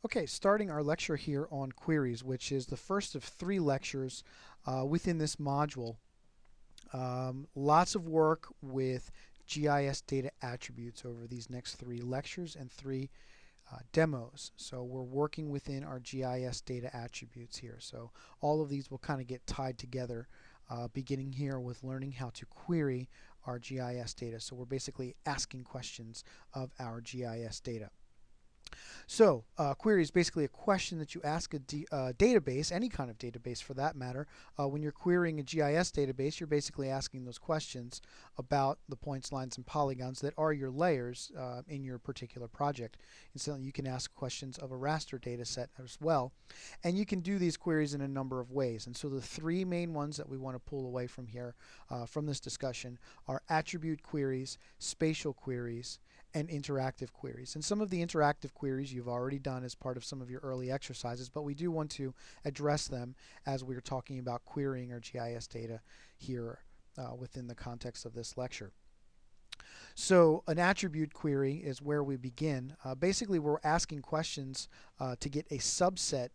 Okay, starting our lecture here on queries, which is the first of three lectures within this module. Lots of work with GIS data attributes over these next three lectures and three demos. So we're working within our GIS data attributes here. So all of these will kind of get tied together, beginning here with learning how to query our GIS data. So we're basically asking questions of our GIS data. So, query is basically a question that you ask a database, any kind of database for that matter. When you're querying a GIS database, you're basically asking those questions about the points, lines, and polygons that are your layers in your particular project. And so you can ask questions of a raster data set as well. And you can do these queries in a number of ways. And so the three main ones that we want to pull away from here, from this discussion, are attribute queries, spatial queries, and interactive queries. And some of the interactive queries you've already done as part of some of your early exercises, but we do want to address them as we're talking about querying our GIS data here within the context of this lecture. So an attribute query is where we begin. Basically, we're asking questions to get a subset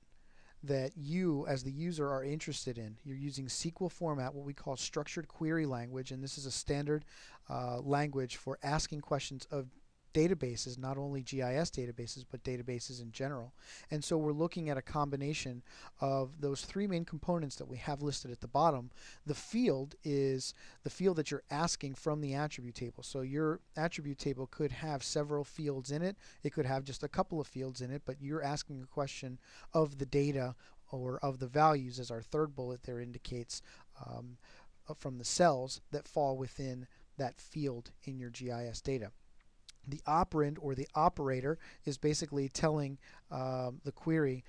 that you as the user are interested in. You're using SQL format, what we call structured query language, and this is a standard language for asking questions of databases, not only GIS databases, but databases in general. And so we're looking at a combination of those three main components that we have listed at the bottom. The field is the field that you're asking from the attribute table. So your attribute table could have several fields in it. It could have just a couple of fields in it, but you're asking a question of the data or of the values, as our third bullet there indicates, from the cells that fall within that field in your GIS data. The operand or the operator is basically telling the query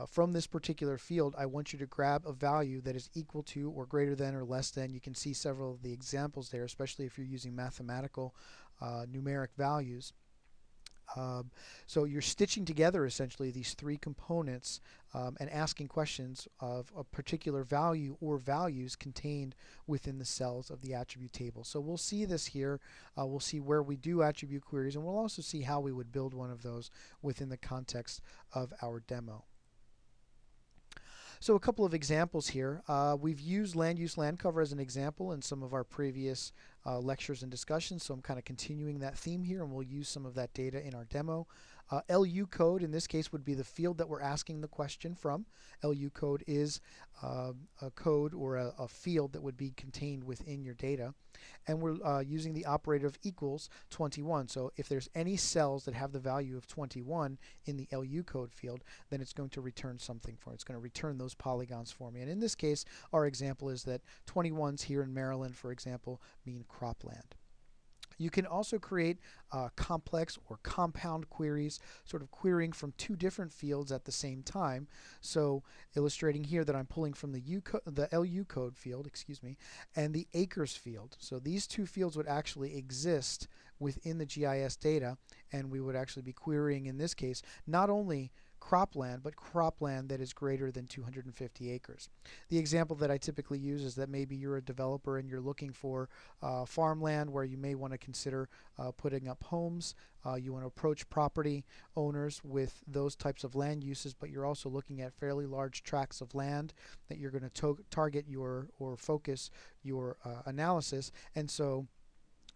from this particular field, I want you to grab a value that is equal to or greater than or less than. You can see several of the examples there, especially if you're using mathematical numeric values. So you're stitching together essentially these three components and asking questions of a particular value or values contained within the cells of the attribute table. So we'll see this here. We'll see where we do attribute queries, and we'll also see how we would build one of those within the context of our demo. So a couple of examples here. We've used land use land cover as an example in some of our previous lectures and discussions, so I'm kind of continuing that theme here, and we'll use some of that data in our demo. LU code in this case would be the field that we're asking the question from. LU code is a code or a field that would be contained within your data. And we're using the operator of equals 21. So if there's any cells that have the value of 21 in the LU code field, then it's going to return something for it. It's going to return those polygons for me. And in this case, our example is that 21s here in Maryland, for example, mean cropland. You can also create complex or compound queries, sort of querying from two different fields at the same time. So illustrating here that I'm pulling from the LU code field, excuse me, and the acres field. So these two fields would actually exist within the GIS data, and we would actually be querying in this case not only cropland, but cropland that is greater than 250 acres. The example that I typically use is that maybe you're a developer and you're looking for farmland where you may want to consider putting up homes. You want to approach property owners with those types of land uses, but you're also looking at fairly large tracts of land that you're going to target your or focus your analysis. And so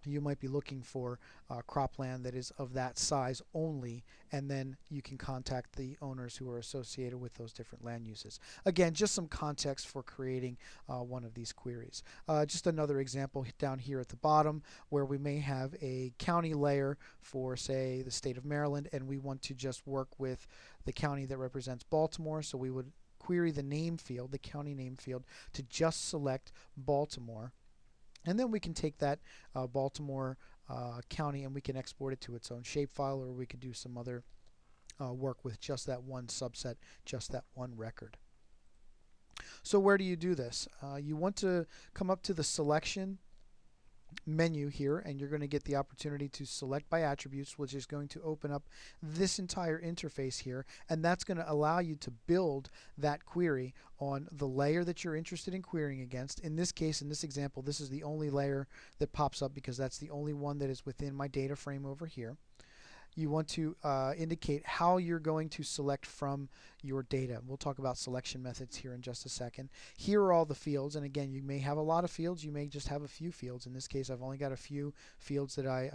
you might be looking for cropland that is of that size only, and then you can contact the owners who are associated with those different land uses. Again, just some context for creating one of these queries. Just another example down here at the bottom where we may have a county layer for, say, the state of Maryland, and we want to just work with the county that represents Baltimore, so we would query the name field, the county name field, to just select Baltimore. And then we can take that Baltimore County and we can export it to its own shapefile, or we could do some other work with just that one subset, just that one record. So where do you do this? You want to come up to the selection menu here, and you're going to get the opportunity to select by attributes, which is going to open up this entire interface here, and that's going to allow you to build that query on the layer that you're interested in querying against. In this case, in this example, this is the only layer that pops up because that's the only one that is within my data frame over here. you want to indicate how you're going to select from your data. We'll talk about selection methods here in just a second. Here are all the fields, and again, you may have a lot of fields, you may just have a few fields. In this case, I've only got a few fields that I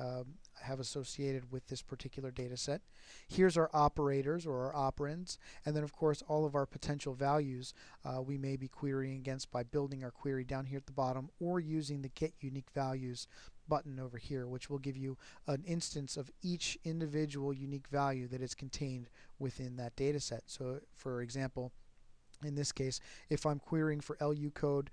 have associated with this particular data set. Here's our operators or our operands, and then of course all of our potential values we may be querying against by building our query down here at the bottom or using the Get Unique Values button over here, which will give you an instance of each individual unique value that is contained within that data set. So for example, in this case, if I'm querying for LU code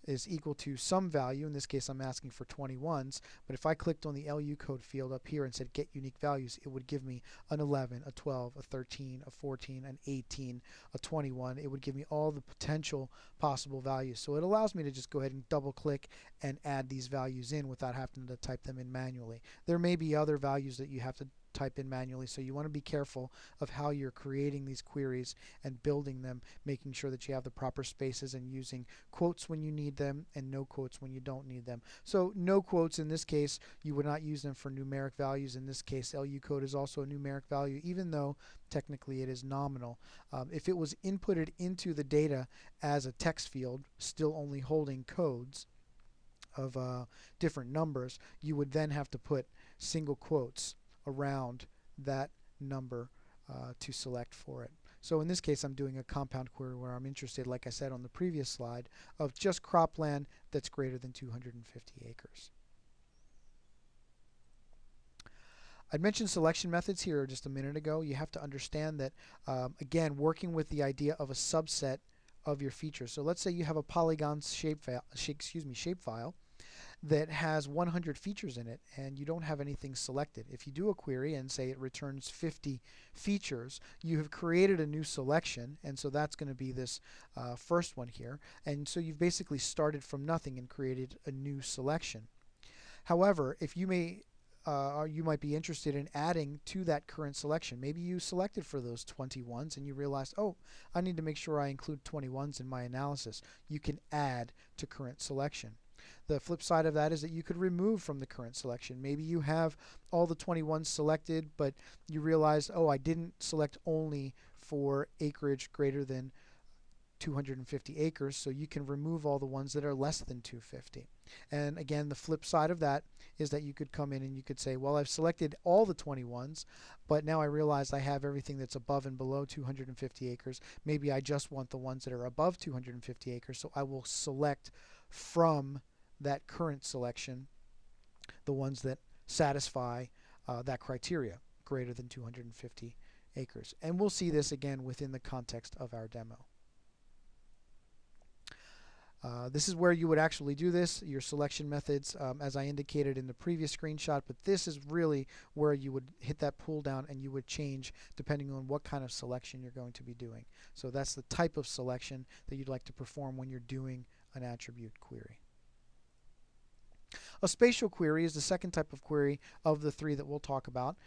is equal to some value, in this case I'm asking for 21s, but if I clicked on the LU code field up here and said get unique values, it would give me an 11, a 12, a 13, a 14, an 18, a 21. It would give me all the potential possible values. So it allows me to just go ahead and double click and add these values in without having to type them in manually. There may be other values that you have to type in manually, so you want to be careful of how you're creating these queries and building them, making sure that you have the proper spaces and using quotes when you need them and no quotes when you don't need them. So no quotes in this case, you would not use them for numeric values. In this case, LU code is also a numeric value, even though technically it is nominal. If it was inputted into the data as a text field, still only holding codes of different numbers, you would then have to put single quotes around that number to select for it. So in this case, I'm doing a compound query where I'm interested, like I said on the previous slide, of just cropland that's greater than 250 acres. I'd mentioned selection methods here just a minute ago. You have to understand that, again, working with the idea of a subset of your features. So let's say you have a polygon shapefile that has 100 features in it and you don't have anything selected. If you do a query and say it returns 50 features, you have created a new selection, and so that's going to be this first one here, and so you've basically started from nothing and created a new selection. However, if you might be interested in adding to that current selection. Maybe you selected for those 21s and you realized, oh, I need to make sure I include 21s in my analysis. You can add to current selection. The flip side of that is that you could remove from the current selection. Maybe you have all the 21s selected, but you realize, oh, I didn't select only for acreage greater than 250 acres, so you can remove all the ones that are less than 250. And again, the flip side of that is that you could come in and you could say, well, I've selected all the 21s, but now I realize I have everything that's above and below 250 acres. Maybe I just want the ones that are above 250 acres, so I will select from that current selection the ones that satisfy that criteria, greater than 250 acres. And we'll see this again within the context of our demo. This is where you would actually do this, your selection methods, as I indicated in the previous screenshot, but this is really where you would hit that pull down and you would change depending on what kind of selection you're going to be doing. So that's the type of selection that you'd like to perform when you're doing an attribute query. A spatial query is the second type of query of the three that we'll talk about.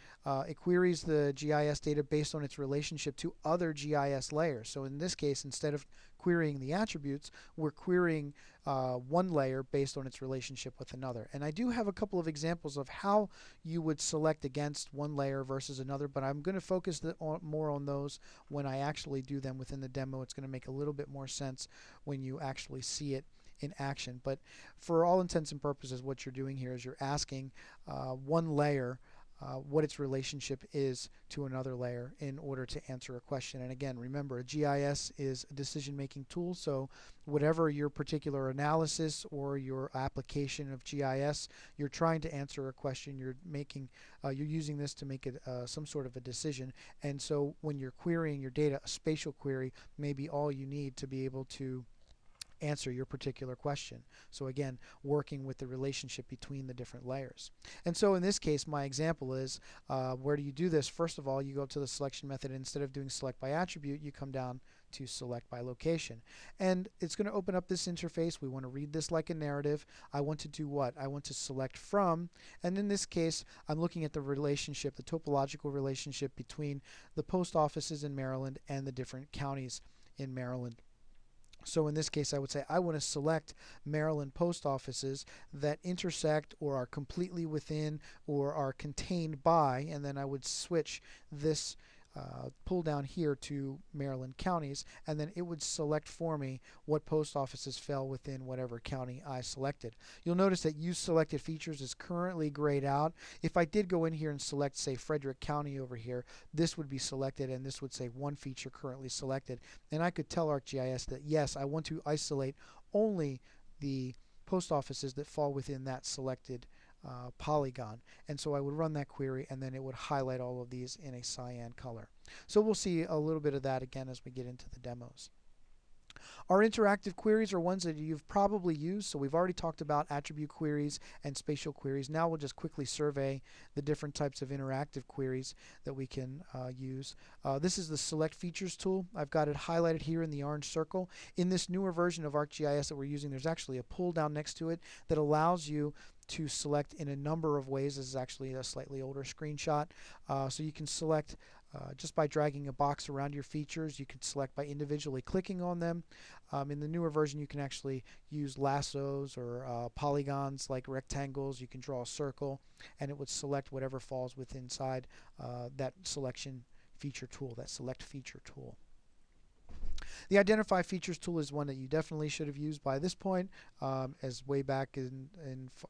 It queries the GIS data based on its relationship to other GIS layers. So in this case, instead of querying the attributes, we're querying one layer based on its relationship with another. And I do have a couple of examples of how you would select against one layer versus another, but I'm going to focus more on those when I actually do them within the demo. It's going to make a little bit more sense when you actually see it in action. But for all intents and purposes, what you're doing here is you're asking one layer what its relationship is to another layer in order to answer a question. And again, remember, a GIS is a decision-making tool, so whatever your particular analysis or your application of GIS, you're trying to answer a question, you're using this to make it some sort of a decision. And so when you're querying your data, a spatial query may be all you need to be able to answer your particular question. So again, working with the relationship between the different layers. And so in this case, my example is, where do you do this? First of all, you go to the selection method, and instead of doing select by attribute, you come down to select by location. And it's going to open up this interface. We want to read this like a narrative. I want to do what? I want to select from, and in this case, I'm looking at the relationship, the topological relationship between the post offices in Maryland and the different counties in Maryland. So in this case, I would say I want to select Maryland post offices that intersect or are completely within or are contained by, and then I would switch this pull down here to Maryland counties, and then it would select for me what post offices fell within whatever county I selected. You'll notice that use selected features is currently grayed out. If I did go in here and select, say, Frederick County over here, this would be selected and this would say one feature currently selected, and I could tell ArcGIS that yes, I want to isolate only the post offices that fall within that selected polygon. And so I would run that query and then it would highlight all of these in a cyan color. So we'll see a little bit of that again as we get into the demos. Our interactive queries are ones that you've probably used. So we've already talked about attribute queries and spatial queries. Now we'll just quickly survey the different types of interactive queries that we can use. This is the Select Features tool. I've got it highlighted here in the orange circle. In this newer version of ArcGIS that we're using, there's actually a pull down next to it that allows you to select in a number of ways. This is actually a slightly older screenshot. So you can select just by dragging a box around your features. You can select by individually clicking on them. In the newer version, you can actually use lassos or polygons like rectangles. You can draw a circle and it would select whatever falls within inside that selection feature tool, that select feature tool. The Identify Features tool is one that you definitely should have used by this point, as way back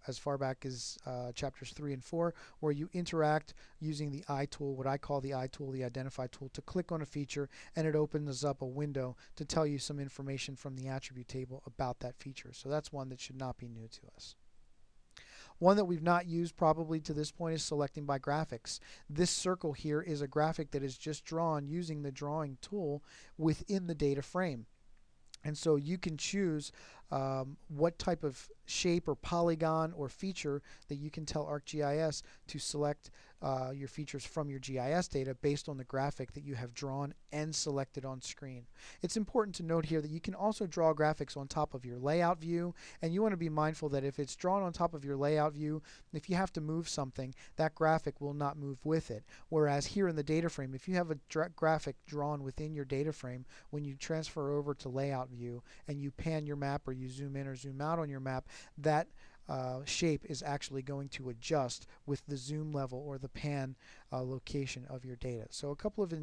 as far back as chapters 3 and 4, where you interact using the I tool, what I call the I tool, the Identify tool, to click on a feature and it opens up a window to tell you some information from the attribute table about that feature. So that's one that should not be new to us. One that we've not used probably to this point is selecting by graphics. This circle here is a graphic that is just drawn using the drawing tool within the data frame. And so you can choose what type of shape or polygon or feature that you can tell ArcGIS to select your features from your GIS data based on the graphic that you have drawn and selected on screen. It's important to note here that you can also draw graphics on top of your layout view, and you want to be mindful that if it's drawn on top of your layout view, if you have to move something, that graphic will not move with it. Whereas here in the data frame, if you have a graphic drawn within your data frame, when you transfer over to layout view and you pan your map or you zoom in or zoom out on your map, that shape is actually going to adjust with the zoom level or the pan location of your data. So a couple of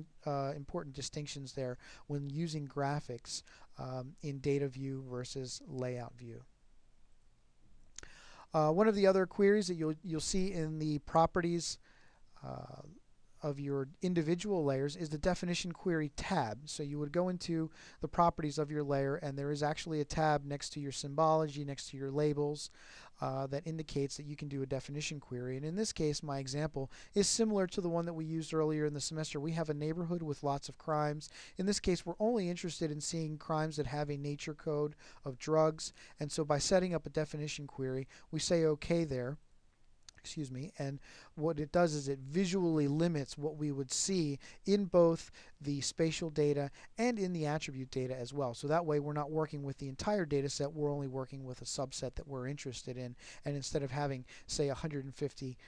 important distinctions there when using graphics in data view versus layout view. One of the other queries that you'll see in the properties of your individual layers is the definition query tab. So you would go into the properties of your layer and there is actually a tab next to your symbology, next to your labels, that indicates that you can do a definition query. And in this case, my example is similar to the one that we used earlier in the semester. We have a neighborhood with lots of crimes. In this case, we're only interested in seeing crimes that have a nature code of drugs. And so by setting up a definition query, we say OK there. Excuse me, and what it does is it visually limits what we would see in both the spatial data and in the attribute data as well. So that way we're not working with the entire data set, we're only working with a subset that we're interested in, and instead of having, say, 150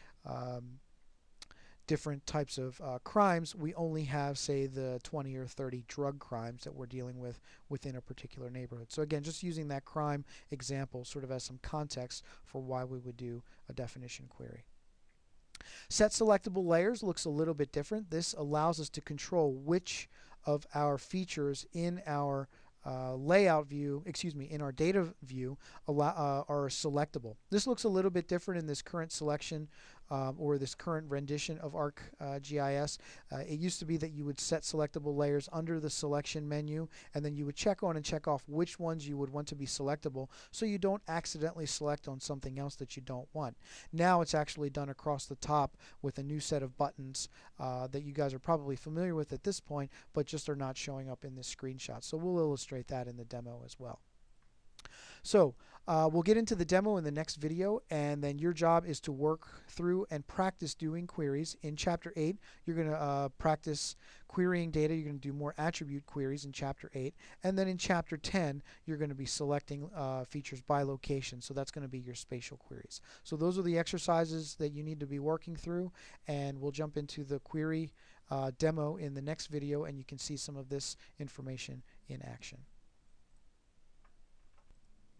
different types of crimes, we only have, say, the 20 or 30 drug crimes that we're dealing with within a particular neighborhood. So again, just using that crime example sort of as some context for why we would do a definition query. Set selectable layers looks a little bit different. This allows us to control which of our features in our layout view, in our data view are selectable. This looks a little bit different in this current selection or this current rendition of ArcGIS. It used to be that you would set selectable layers under the selection menu and then you would check on and check off which ones you would want to be selectable so you don't accidentally select on something else that you don't want. Now it's actually done across the top with a new set of buttons that you guys are probably familiar with at this point, but just are not showing up in this screenshot. So we'll illustrate that in the demo as well. So we'll get into the demo in the next video, and then your job is to work through and practice doing queries. In Chapter 8, you're going to practice querying data. You're going to do more attribute queries in Chapter 8. And then in Chapter 10, you're going to be selecting features by location. So that's going to be your spatial queries. So those are the exercises that you need to be working through, and we'll jump into the query demo in the next video, and you can see some of this information in action.